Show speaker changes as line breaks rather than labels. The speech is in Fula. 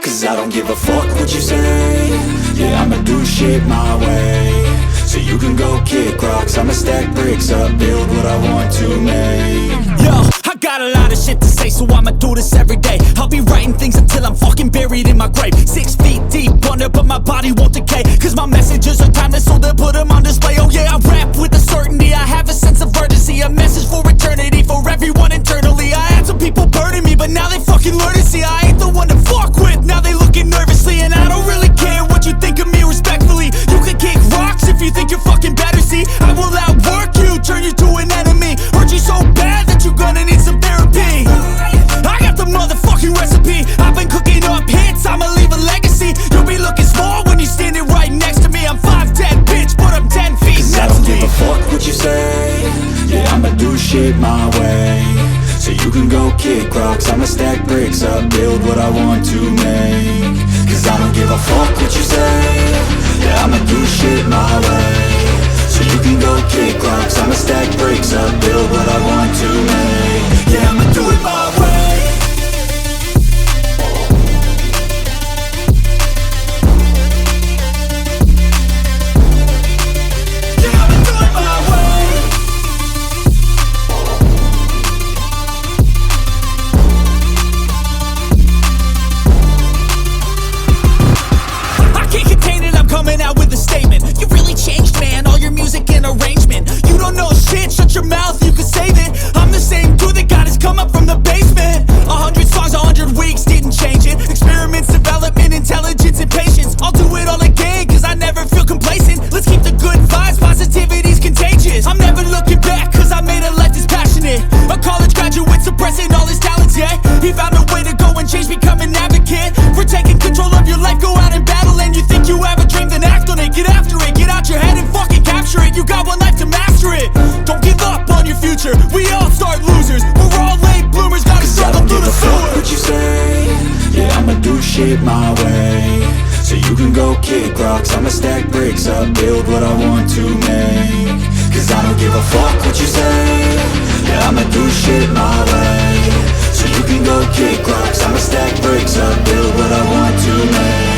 'Cause I don't give a fuck what you say. Yeah, I'ma do shit my way. So you can go kick rocks, I'ma stack bricks up, build what I want to make.
Yo, I got a lot of shit to say, so I'ma do this every day. I'll be writing things until I'm fucking buried in my grave. 6 feet deep under, but my body won't decay. 'Cause my messages are timeless, so they'll put them on display. Oh yeah, I rap with a certainty, I have a sense of urgency. A message for eternity, for everyone internally. I had some people burning me, but now they fucking learn to see I ain't the one to fuck with. Now they looking nervously, and I don't really care what you think of me respectfully. You can kick rocks if you think you're fucking better, see. I will outwork you, turn you to an enemy. Hurt you so bad that you're gonna need some therapy. I got the motherfucking recipe. I've been cooking up hits, I'ma leave a legacy. You'll be looking small when you're standing right next to me. I'm 5'10", bitch, but I'm 10 feet next to me.
I don't give a fuck what you say. Yeah, I'ma do shit my way. So you can go kick rocks, I'ma stack bricks up, build what I want to make. 'Cause I don't give a fuck what you say. Yeah, I'ma do shit my way. So you can go kick rocks, I'ma stack bricks up, build what I want to make. Yeah, I'ma do it my way.
Coming out with a statement. You really changed, man, all your music and arrangement. You don't know shit, shut your mouth, you can save it. I'm the same dude that got his come up from the basement. 100 songs, 100 weeks, didn't change it. Experiments, development, intelligence, and patience. I'll do it all again, 'cause I never feel complacent. Let's keep the good vibes, positivity's contagious. I'm never looking back, 'cause I made a life that's passionate. A college graduate suppressing all his talents, yeah. He found a way to go and change, become an advocate. For taking control of your life, go out and battle. And you think you have a dream, then act on it. Get after it, get out your head and fucking capture it. You got one life to master it. Don't give up on your future, we all start losers. We're all late bloomers, gotta struggle through the sewer.
I don't give a fuck what you say. Yeah, I'ma do shit my way. So you can go kick rocks, I'ma stack bricks up, build what I want to make. 'Cause I don't give a fuck what you say. Yeah, I'ma do shit my way. So you can go kick rocks, I'ma stack bricks up, build what I want to make.